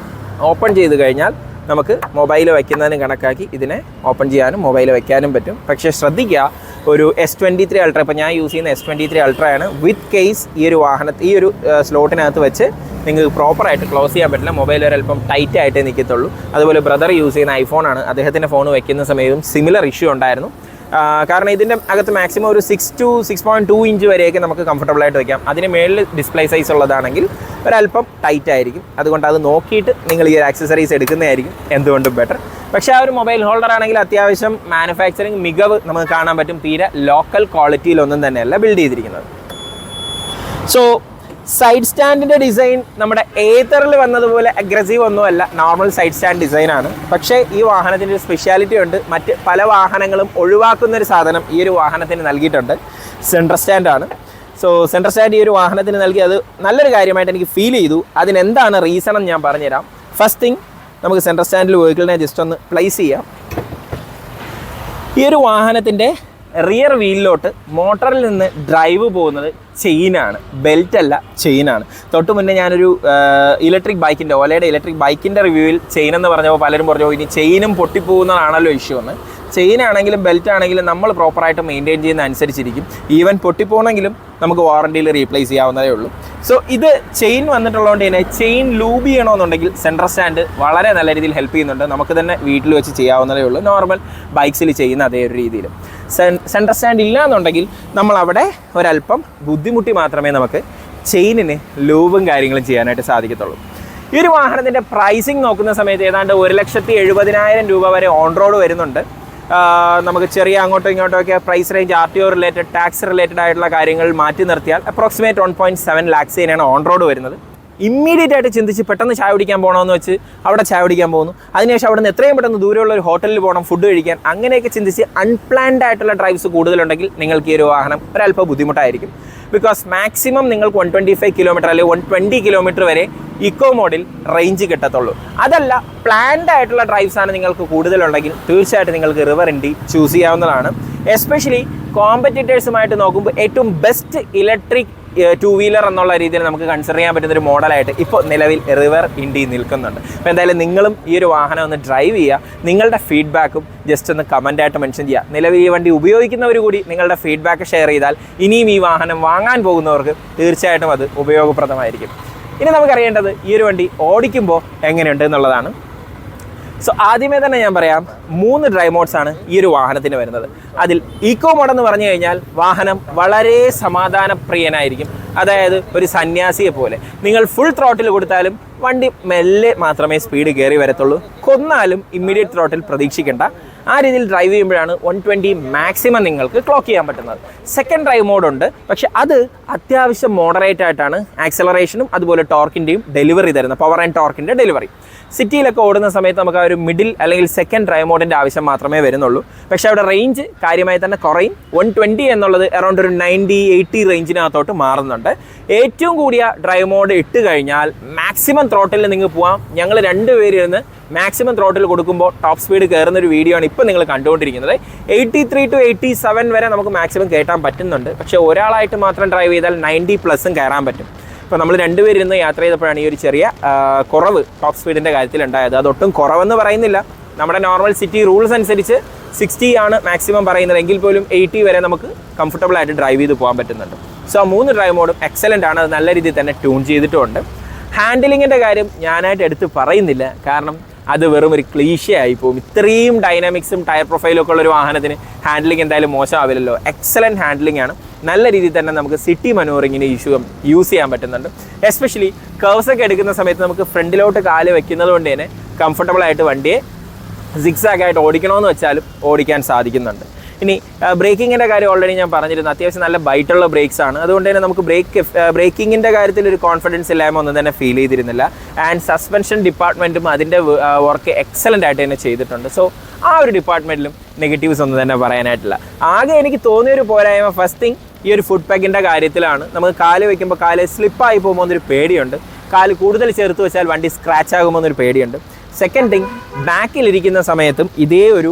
ഓപ്പൺ ചെയ്ത് കഴിഞ്ഞാൽ നമുക്ക് മൊബൈൽ വയ്ക്കുന്നതിന് കണക്കാക്കി ഇതിനെ ഓപ്പൺ ചെയ്യാനും മൊബൈൽ വയ്ക്കാനും പറ്റും. പക്ഷേ ശ്രദ്ധിക്കുക, ഒരു S23 Ultra, ഇപ്പോൾ ഞാൻ യൂസ് ചെയ്യുന്ന S23 Ultra ആണ്, വിത്ത് കേസ് ഈ ഒരു ഈ ഒരു സ്ലോട്ടിനകത്ത് വെച്ച് നിങ്ങൾക്ക് പ്രോപ്പറായിട്ട് ക്ലോസ് ചെയ്യാൻ പറ്റില്ല. മൊബൈൽ ഒരല്പം ടൈറ്റ് ആയിട്ടേ നിൽക്കത്തുള്ളൂ. അതുപോലെ ബ്രദർ യൂസ് ചെയ്യുന്ന ഐഫോണാണ്, അദ്ദേഹത്തിൻ്റെ ഫോൺ വയ്ക്കുന്ന സമയത്തും സിമിലർ ഇഷ്യൂ ഉണ്ടായിരുന്നു. കാരണം ഇതിൻ്റെ അകത്ത് മാക്സിമം ഒരു 6 to 6.2 ഇഞ്ച് വരെയൊക്കെ നമുക്ക് കംഫർട്ടബിളായിട്ട് വയ്ക്കാം. അതിന് മേളിൽ ഡിസ്പ്ലേ സൈസ് ഉള്ളതാണെങ്കിൽ ഒരല്പം ടൈറ്റ് ആയിരിക്കും. അതുകൊണ്ട് അത് നോക്കിയിട്ട് നിങ്ങൾ ഈ ഒരു ആക്സസറീസ് എടുക്കുന്നതായിരിക്കും എന്തുകൊണ്ടും ബെറ്റർ. പക്ഷേ ആ ഒരു മൊബൈൽ ഹോൾഡർ ആണെങ്കിൽ അത്യാവശ്യം മാനുഫാക്ചറിങ് മികവ് നമുക്ക് കാണാൻ പറ്റും. തീരെ ലോക്കൽ ക്വാളിറ്റിയിലൊന്നും തന്നെയല്ല ബിൽഡ് ചെയ്തിരിക്കുന്നത്. സോ സൈഡ് സ്റ്റാൻഡിൻ്റെ ഡിസൈൻ നമ്മുടെ ഏതറിൽ വന്നതുപോലെ അഗ്രസീവ് ഒന്നുമല്ല, നോർമൽ സൈഡ് സ്റ്റാൻഡ് ഡിസൈനാണ്. പക്ഷേ ഈ വാഹനത്തിൻ്റെ ഒരു സ്പെഷ്യാലിറ്റി ഉണ്ട്. മറ്റ് പല വാഹനങ്ങളും ഒഴിവാക്കുന്നൊരു സാധനം ഈ ഒരു വാഹനത്തിന് നൽകിയിട്ടുണ്ട്. സെൻട്രൽ സ്റ്റാൻഡാണ്. സോ സെൻട്രൽ സ്റ്റാൻഡ് ഈ ഒരു വാഹനത്തിന് നൽകി, അത് നല്ലൊരു കാര്യമായിട്ട് എനിക്ക് ഫീൽ ചെയ്തു. അതിനെന്താണ് റീസൺ എന്ന് ഞാൻ പറഞ്ഞുതരാം. ഫസ്റ്റ് തിങ്, നമുക്ക് സെൻട്രൽ സ്റ്റാൻഡിൽ വെഹിക്കിളിനെ ജസ്റ്റ് ഒന്ന് പ്ലേസ് ചെയ്യാം. ഈ ഒരു വാഹനത്തിൻ്റെ റിയർ വീലിലോട്ട് മോട്ടറിൽ നിന്ന് ഡ്രൈവ് പോകുന്നത് ചെയിനാണ്, ബെൽറ്റ് അല്ല, ചെയിനാണ്. തൊട്ട് മുന്നേ ഞാനൊരു ഇലക്ട്രിക് ബൈക്കിൻ്റെ, ഓലയുടെ ഇലക്ട്രിക് ബൈക്കിൻ്റെ റിവ്യൂവിൽ ചെയിൻ എന്ന് പറഞ്ഞപ്പോൾ പലരും പറഞ്ഞു ഇനി ചെയിനും പൊട്ടിപ്പോകുന്നതാണല്ലോ ഇഷ്യൂ എന്ന്. ചെയിൻ ആണെങ്കിലും ബെൽറ്റ് ആണെങ്കിലും നമ്മൾ പ്രോപ്പറായിട്ട് മെയിൻറ്റെയിൻ ചെയ്യുന്ന അനുസരിച്ചിരിക്കും. ഈവൻ പൊട്ടിപ്പോകണമെങ്കിലും നമുക്ക് വാറണ്ടിയിൽ റീപ്ലേസ് ചെയ്യാവുന്നതേ ഉള്ളൂ. സോ ഇത് ചെയിൻ വന്നിട്ടുള്ളതുകൊണ്ട് തന്നെ ചെയിൻ ലൂബ് ചെയ്യണമെന്നുണ്ടെങ്കിൽ സെൻട്രൽ സ്റ്റാൻഡ് വളരെ നല്ല രീതിയിൽ ഹെൽപ്പ് ചെയ്യുന്നുണ്ട്. നമുക്ക് തന്നെ വീട്ടിൽ വെച്ച് ചെയ്യാവുന്നതേ ഉള്ളൂ, നോർമൽ ബൈക്സിൽ ചെയ്യുന്ന അതേ ഒരു രീതിയിൽ. സെൻട്രൽ സ്റ്റാൻഡ് ഇല്ല എന്നുണ്ടെങ്കിൽ നമ്മളവിടെ ഒരല്പം ബുദ്ധിമുട്ടി മാത്രമേ നമുക്ക് ചെയിനിന് ലൂബും കാര്യങ്ങളും ചെയ്യാനായിട്ട് സാധിക്കത്തുള്ളൂ. ഈ ഒരു വാഹനത്തിൻ്റെ പ്രൈസിങ് നോക്കുന്ന സമയത്ത് ഏതാണ്ട് 1,70,000 രൂപ വരെ ഓൺ റോഡ് വരുന്നുണ്ട്. നമുക്ക് ചെറിയ അങ്ങോട്ടും ഇങ്ങോട്ടും ഒക്കെ price range RTO related, tax related ആയിട്ടുള്ള കാര്യങ്ങൾ മാറ്റി നിർത്തിയാൽ അപ്രോക്സിമേറ്റ് 1.7 lakhs തന്നെയാണ് ഓൺ റോഡ് വരുന്നത്. ഇമ്മീഡിയറ്റ് ആയിട്ട് ചിന്തിച്ച് പെട്ടെന്ന് ചായ കുടിക്കാൻ പോകണമെന്ന് വെച്ച് അവിടെ ചായ കുടിക്കാൻ പോകുന്നു. അതിനുശേഷം അവിടെ നിന്ന് എത്രയും പെട്ടെന്ന് ദൂരെയുള്ള ഒരു ഹോട്ടലിൽ പോകണം ഫുഡ് കഴിക്കാൻ. അങ്ങനെയൊക്കെ ചിന്തിച്ച് അൺപ്ലാൻഡ് ആയിട്ടുള്ള ഡ്രൈവ്സ് കൂടുതലുണ്ടെങ്കിൽ നിങ്ങൾക്ക് ഈ ഒരു വാഹനം ഒരല്പം ബുദ്ധിമുട്ടായിരിക്കും. ബിക്കോസ് മാക്സിമം നിങ്ങൾക്ക് 125 കിലോമീറ്റർ അല്ലെങ്കിൽ 120 കിലോമീറ്റർ വരെ ഇക്കോ മോഡിൽ റേഞ്ച് കിട്ടത്തുള്ളൂ. അതല്ല, പ്ലാൻഡ് ആയിട്ടുള്ള ഡ്രൈവ്സ് ആണ് നിങ്ങൾക്ക് കൂടുതലുണ്ടെങ്കിൽ തീർച്ചയായിട്ടും നിങ്ങൾക്ക് റിവർ ഇൻഡി ചൂസ് ചെയ്യാവുന്നതാണ്. എസ്പെഷ്യലി കോമ്പറ്റീറ്റേഴ്സുമായിട്ട് നോക്കുമ്പോൾ ഏറ്റവും ബെസ്റ്റ് ഇലക്ട്രിക് 2 വീലർ എന്നുള്ള രീതിയിൽ നമുക്ക് കൺസിഡർ ചെയ്യാൻ പറ്റുന്നൊരു മോഡലായിട്ട് ഇപ്പോൾ നിലവിൽ റിവർ ഇൻഡി നിൽക്കുന്നുണ്ട്. അപ്പോൾ എന്തായാലും നിങ്ങളും ഈ ഒരു വാഹനം ഒന്ന് ഡ്രൈവ് ചെയ്യുക. നിങ്ങളുടെ ഫീഡ്ബാക്കും ജസ്റ്റ് ഒന്ന് കമൻറ്റായിട്ട് മെൻഷൻ ചെയ്യുക. നിലവിൽ ഈ വണ്ടി ഉപയോഗിക്കുന്നവർ കൂടി നിങ്ങളുടെ ഫീഡ്ബാക്ക് ഷെയർ ചെയ്താൽ ഇനിയും ഈ വാഹനം വാങ്ങാൻ പോകുന്നവർക്ക് തീർച്ചയായിട്ടും അത് ഉപയോഗപ്രദമായിരിക്കും. ഇനി നമുക്കറിയേണ്ടത് ഈ ഒരു വണ്ടി ഓടിക്കുമ്പോൾ എങ്ങനെയുണ്ട് എന്നുള്ളതാണ്. സോ ആദ്യമേ തന്നെ ഞാൻ പറയാം, 3 ഡ്രൈവ് മോഡ്സ് ആണ് ഈ ഒരു വാഹനത്തിന് വരുന്നത്. അതിൽ ഈക്കോ മോഡ് എന്ന് പറഞ്ഞു കഴിഞ്ഞാൽ വാഹനം വളരെ സമാധാനപ്രിയനായിരിക്കും. അതായത് ഒരു സന്യാസിയെ പോലെ നിങ്ങൾ ഫുൾ ത്രോട്ടിൽ കൊടുത്താലും വണ്ടി മെല്ലെ മാത്രമേ സ്പീഡ് കയറി വരത്തുള്ളൂ. കൊന്നാലും ഇമ്മീഡിയറ്റ് ത്രോട്ടിൽ പ്രതീക്ഷിക്കേണ്ട. ആ രീതിയിൽ ഡ്രൈവ് ചെയ്യുമ്പോഴാണ് 120 മാക്സിമം നിങ്ങൾക്ക് ക്ലോക്ക് ചെയ്യാൻ പറ്റുന്നത്. സെക്കൻഡ് ഡ്രൈവ് മോഡുണ്ട്, പക്ഷേ അത് അത്യാവശ്യം മോഡറേറ്റ് ആയിട്ടാണ് ആക്സലറേഷനും അതുപോലെ ടോർക്കിൻ്റെയും ഡെലിവറി തരുന്നത്, പവർ ആൻഡ് ടോർക്കിൻ്റെ ഡെലിവറി. സിറ്റിയിലൊക്കെ ഓടുന്ന സമയത്ത് നമുക്ക് ആ ഒരു മിഡിൽ അല്ലെങ്കിൽ സെക്കൻഡ് ഡ്രൈവ് മോഡിൻ്റെ ആവശ്യം മാത്രമേ വരുന്നുള്ളൂ. പക്ഷേ അവിടെ റേഞ്ച് കാര്യമായി തന്നെ കുറയും. 120 എന്നുള്ളത് അറൗണ്ട് ഒരു 90-80 റേഞ്ചിനകത്തോട്ട് മാറുന്നുണ്ട്. ഏറ്റവും കൂടിയ ഡ്രൈവ് മോഡ് ഇട്ട് കഴിഞ്ഞാൽ മാക്സിമം ത്രോട്ടിൽ നിങ്ങൾക്ക് പോകാം. ഞങ്ങൾ 2 പേരിരുന്ന് മാക്സിമം ത്രോട്ടിൽ കൊടുക്കുമ്പോൾ ടോപ്പ് സ്പീഡ് കയറുന്ന ഒരു വീഡിയോ ആണ് ഇപ്പോൾ നിങ്ങൾ കണ്ടുകൊണ്ടിരിക്കുന്നത്. 83 to 87 വരെ നമുക്ക് മാക്സിമം കയറ്റാൻ പറ്റുന്നുണ്ട്. പക്ഷേ ഒരാളായിട്ട് മാത്രം ഡ്രൈവ് ചെയ്താൽ 90+ കയറാൻ പറ്റും. ഇപ്പോൾ നമ്മൾ 2 പേരിരുന്ന് യാത്ര ചെയ്തപ്പോഴാണ് ഈ ഒരു ചെറിയ കുറവ് ടോപ്പ് സ്പീഡിൻ്റെ കാര്യത്തിൽ ഉണ്ടായത്. അതൊട്ടും കുറവെന്ന് പറയുന്നില്ല, നമ്മുടെ നോർമൽ സിറ്റി റൂൾസ് അനുസരിച്ച് 60 ആണ് മാക്സിമം പറയുന്നത്. എങ്കിൽ പോലും 80 വരെ നമുക്ക് കംഫർട്ടബിളായിട്ട് ഡ്രൈവ് ചെയ്ത് പോകാൻ പറ്റുന്നുണ്ട്. സോ 3 ഡ്രൈവ് മോഡും എക്സലൻ്റ് ആണ്. അത് നല്ല രീതിയിൽ തന്നെ ട്യൂൺ ചെയ്തിട്ടുമുണ്ട്. ഹാൻഡിലിങ്ങിൻ്റെ കാര്യം ഞാനായിട്ട് എടുത്ത് പറയുന്നില്ല, കാരണം അത് വെറും ഒരു ക്ലീഷേ ആയിപ്പോവും. ഇത്രയും ഡൈനാമിക്സും ടയർ പ്രൊഫൈലും ഒക്കെ ഉള്ളൊരു വാഹനത്തിന് ഹാൻഡിലിംഗ് എന്തായാലും മോശമാവില്ലല്ലോ. എക്സലൻറ്റ് ഹാൻഡിലിംഗ് ആണ്. നല്ല രീതിയിൽ തന്നെ നമുക്ക് സിറ്റി മനോറിങ്ങിന് യൂസ് ചെയ്യാൻ പറ്റുന്നുണ്ട്. എസ്പെഷ്യലി കർവ്സൊക്കെ എടുക്കുന്ന സമയത്ത് നമുക്ക് ഫ്രണ്ടിലോട്ട് കാല് വെക്കുന്നത് കൊണ്ട് തന്നെ കംഫർട്ടബിളായിട്ട് വണ്ടിയെ സിക്സാക്കായിട്ട് ഓടിക്കണമെന്ന് വെച്ചാലും ഓടിക്കാൻ സാധിക്കുന്നുണ്ട്. ഇനി ബ്രേക്കിങ്ങിൻ്റെ കാര്യം ഓൾറെഡി ഞാൻ പറഞ്ഞിരുന്നു. അത്യാവശ്യം നല്ല ബൈറ്റുള്ള ബ്രേക്സ് ആണ്. അതുകൊണ്ട് തന്നെ നമുക്ക് ബ്രേക്കിങ്ങിൻ്റെ കാര്യത്തിൽ ഒരു കോൺഫിഡൻസ് ഇല്ലായ്മ ഒന്നും തന്നെ ഫീൽ ചെയ്തിരുന്നില്ല. ആൻഡ് സസ്പെൻഷൻ ഡിപ്പാർട്ട്മെൻറ്റും അതിൻ്റെ വർക്ക് എക്സലൻ്റ് ആയിട്ട് തന്നെ ചെയ്തിട്ടുണ്ട്. സോ ആ ഒരു ഡിപ്പാർട്ട്മെൻറ്റിലും നെഗറ്റീവ്സ് ഒന്നും തന്നെ പറയാനായിട്ടില്ല. ആകെ എനിക്ക് തോന്നിയൊരു പോരായ്മ ഫസ്റ്റ് തിങ് ഈ ഒരു ഫുഡ് പാക്കിൻ്റെ കാര്യത്തിലാണ്. നമുക്ക് കാല് വയ്ക്കുമ്പോൾ കാല് സ്ലിപ്പായി പോകുമ്പോൾ എന്നൊരു പേടിയുണ്ട്. കാല് കൂടുതൽ ചേർത്ത് വെച്ചാൽ വണ്ടി സ്ക്രാച്ച് ആകുമ്പോൾ എന്നൊരു പേടിയുണ്ട്. സെക്കൻഡ് തിങ്, ബാക്കിലിരിക്കുന്ന സമയത്തും ഇതേ ഒരു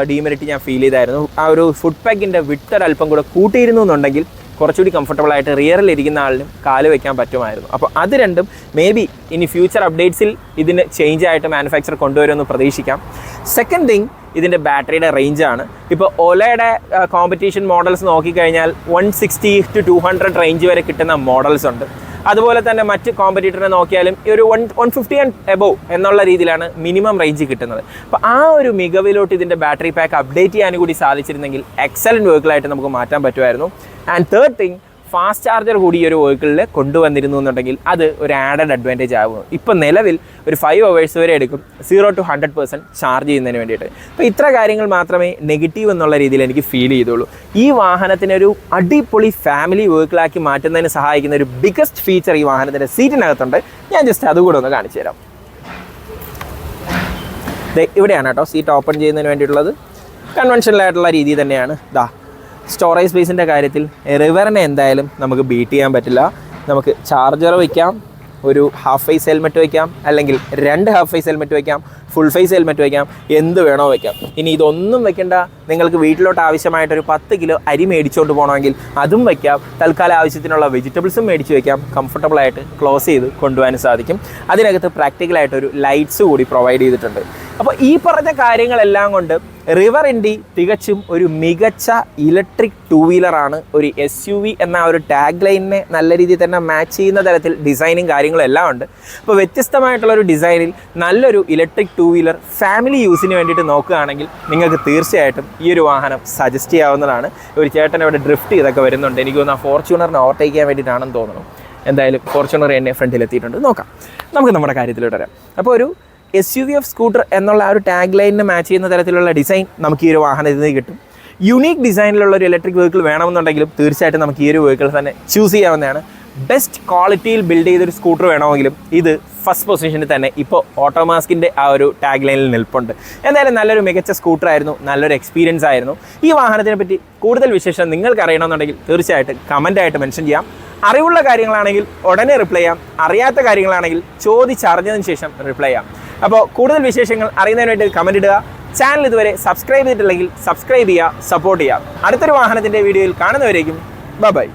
ഡീമെറിറ്റ് ഞാൻ ഫീൽ ചെയ്തായിരുന്നു. ആ ഒരു ഫുഡ് പാക്കിൻ്റെ വിട്ടൊരല്പം കൂടെ കൂട്ടിയിരുന്നു എന്നുണ്ടെങ്കിൽ കുറച്ചുകൂടി കംഫർട്ടബിൾ ആയിട്ട് റിയറിൽ ഇരിക്കുന്ന ആളിനും കാല് വെക്കാൻ പറ്റുമായിരുന്നു. അപ്പോൾ അത് രണ്ടും മേ ബി ഇനി ഫ്യൂച്ചർ അപ്ഡേറ്റ്സിൽ ഇതിന് ചേഞ്ച് ആയിട്ട് മാനുഫാക്ചർ കൊണ്ടുവരുമെന്ന് പ്രതീക്ഷിക്കാം. സെക്കൻഡ് തിങ് ഇതിൻ്റെ ബാറ്ററിയുടെ റേഞ്ചാണ്. ഇപ്പോൾ ഒലയുടെ കോമ്പറ്റീഷൻ മോഡൽസ് നോക്കിക്കഴിഞ്ഞാൽ 160 to 200 റേഞ്ച് വരെ കിട്ടുന്ന മോഡൽസ് ഉണ്ട്. അതുപോലെ തന്നെ മറ്റ് കോമ്പറ്റീറ്ററിനെ നോക്കിയാലും ഈ ഒരു 150 ആൻഡ് എബോവ് എന്നുള്ള രീതിയിലാണ് മിനിമം റേഞ്ച് കിട്ടുന്നത്. അപ്പോൾ ആ ഒരു മികവിലോട്ട് ഇതിൻ്റെ ബാറ്ററി പാക്ക് അപ്ഡേറ്റ് ചെയ്യാനും കൂടി സാധിച്ചിരുന്നെങ്കിൽ എക്സലൻറ്റ് വെഹിക്കിളായിട്ട് നമുക്ക് മാറ്റാൻ പറ്റുമായിരുന്നു. And third thing, fast charger കൂടി ഈ ഒരു വെഹിക്കിളിൽ കൊണ്ടുവന്നിരുന്നു എന്നുണ്ടെങ്കിൽ അത് ഒരു ആഡഡ് അഡ്വാൻറ്റേജ് ആകും. ഇപ്പോൾ നിലവിൽ ഒരു 5 hours വരെ എടുക്കും 0 to 100% ചാർജ് ചെയ്യുന്നതിന് വേണ്ടിയിട്ട്. അപ്പോൾ ഇത്ര കാര്യങ്ങൾ മാത്രമേ നെഗറ്റീവ് എന്നുള്ള രീതിയിൽ എനിക്ക് ഫീൽ ചെയ്തുള്ളൂ. ഈ വാഹനത്തിനൊരു അടിപൊളി ഫാമിലി വെഹിക്കിളാക്കി മാറ്റുന്നതിന് സഹായിക്കുന്ന ഒരു ബിഗസ്റ്റ് ഫീച്ചർ ഈ വാഹനത്തിൻ്റെ സീറ്റിനകത്തുണ്ട്. ഞാൻ ജസ്റ്റ് അതുകൂടെ ഒന്ന് കാണിച്ചു തരാം. ഇവിടെയാണ് കേട്ടോ സീറ്റ് ഓപ്പൺ ചെയ്യുന്നതിന് വേണ്ടിയിട്ടുള്ളത്. കൺവെൻഷനലായിട്ടുള്ള രീതി തന്നെയാണ്. സ്റ്റോറേജ് സ്പേസിൻ്റെ കാര്യത്തിൽ റിവറിനെ എന്തായാലും നമുക്ക് ബീറ്റ് ചെയ്യാൻ പറ്റില്ല. നമുക്ക് ചാർജർ വയ്ക്കാം, ഒരു ഹാഫ് ഫേസ് ഹെൽമെറ്റ് വയ്ക്കാം, അല്ലെങ്കിൽ 2 ഹാഫ് ഫേസ് ഹെൽമെറ്റ് വയ്ക്കാം, ഫുൾ ഫേസ് ഹെൽമെറ്റ് വയ്ക്കാം, എന്ത് വേണോ വയ്ക്കാം. ഇനി ഇതൊന്നും വെക്കേണ്ട, നിങ്ങൾക്ക് വീട്ടിലോട്ട് ആവശ്യമായിട്ടൊരു 10 കിലോ അരി മേടിച്ചുകൊണ്ട് പോകണമെങ്കിൽ അതും വയ്ക്കാം. തൽക്കാല ആവശ്യത്തിനുള്ള വെജിറ്റബിൾസും മേടിച്ച് വയ്ക്കാം. കംഫർട്ടബിളായിട്ട് ക്ലോസ് ചെയ്ത് കൊണ്ടുപോകാൻ സാധിക്കും. അതിനകത്ത് പ്രാക്ടിക്കലായിട്ടൊരു ലൈറ്റ്സ് കൂടി പ്രൊവൈഡ് ചെയ്തിട്ടുണ്ട്. അപ്പോൾ ഈ പറഞ്ഞ കാര്യങ്ങളെല്ലാം കൊണ്ട് റിവർ ഇൻഡി തികച്ചും ഒരു മികച്ച ഇലക്ട്രിക് 2-വീലറാണ്. ഒരു SUV എന്ന ഒരു ടാഗ് ലൈനിനെ നല്ല രീതിയിൽ തന്നെ മാച്ച് ചെയ്യുന്ന തരത്തിൽ ഡിസൈനും കാര്യങ്ങളും എല്ലാം ഉണ്ട്. അപ്പോൾ വ്യത്യസ്തമായിട്ടുള്ളൊരു ഡിസൈനിൽ നല്ലൊരു ഇലക്ട്രിക് 2-വീലർ ഫാമിലി യൂസിന് വേണ്ടിയിട്ട് നോക്കുകയാണെങ്കിൽ നിങ്ങൾക്ക് തീർച്ചയായിട്ടും ഈ ഒരു വാഹനം സജസ്റ്റ് ചെയ്യാവുന്നതാണ്. ഒരു ചേട്ടൻ ഇവിടെ ഡ്രിഫ്റ്റ് ചെയ്തൊക്കെ വരുന്നുണ്ട്. എനിക്ക് തോന്നുന്നു ആ ഫോർച്യൂണറിനെ ഓവർടേക്ക് ചെയ്യാൻ വേണ്ടിയിട്ടാണെന്ന് തോന്നുന്നു. എന്തായാലും ഫോർച്യൂണർ എന്നെ ഫ്രണ്ടിലെത്തിയിട്ടുണ്ട്. നോക്കാം, നമുക്ക് നമ്മുടെ കാര്യത്തിലോട്ട് വരാം. അപ്പോൾ ഒരു SUV ഓഫ് സ്കൂട്ടർ എന്നുള്ള ആ ഒരു ടാഗ് ലൈനിനെ മാച്ച് ചെയ്യുന്ന തരത്തിലുള്ള ഡിസൈൻ നമുക്ക് ഈ ഒരു വാഹനത്തിൽ നിന്ന് കിട്ടും. യുണീക്ക് ഡിസൈനിലുള്ള ഒരു ഇലക്ട്രിക് വെഹിക്കിൾ വേണമെന്നുണ്ടെങ്കിലും തീർച്ചയായിട്ടും നമുക്ക് ഈ ഒരു വെഹിക്കിൾ തന്നെ ചൂസ് ചെയ്യാവുന്നതാണ്. ബെസ്റ്റ് ക്വാളിറ്റിയിൽ ബിൽഡ് ചെയ്തൊരു സ്കൂട്ടർ വേണമെങ്കിലും ഇത് ഫസ്റ്റ് പൊസിഷനിൽ തന്നെ ഇപ്പോൾ ഓട്ടോമാസ്കിൻ്റെ ആ ഒരു ടാഗ് ലൈനിൽ നിൽപ്പുണ്ട്. എന്തായാലും നല്ലൊരു മികച്ച സ്കൂട്ടറായിരുന്നു, നല്ലൊരു എക്സ്പീരിയൻസ് ആയിരുന്നു. ഈ വാഹനത്തിനെ പറ്റി കൂടുതൽ വിശേഷം നിങ്ങൾക്ക് അറിയണമെന്നുണ്ടെങ്കിൽ തീർച്ചയായിട്ടും കമൻറ്റായിട്ട് മെൻഷൻ ചെയ്യാം. അറിവുള്ള കാര്യങ്ങളാണെങ്കിൽ ഉടനെ റിപ്ലൈ ചെയ്യാം, അറിയാത്ത കാര്യങ്ങളാണെങ്കിൽ ചോദിച്ചറിഞ്ഞതിന് ശേഷം റിപ്ലൈ ചെയ്യാം. അപ്പോൾ കൂടുതൽ വിശേഷങ്ങൾ അറിയുന്നതിന് വേണ്ടി കമൻറ്റ് ഇടുക. ചാനൽ ഇതുവരെ സബ്സ്ക്രൈബ് ചെയ്തിട്ടില്ലെങ്കിൽ സബ്സ്ക്രൈബ് ചെയ്യുക, സപ്പോർട്ട് ചെയ്യുക. അടുത്തൊരു വാഹനത്തിൻ്റെ വീഡിയോയിൽ കാണുന്നവരേക്കും ബൈ.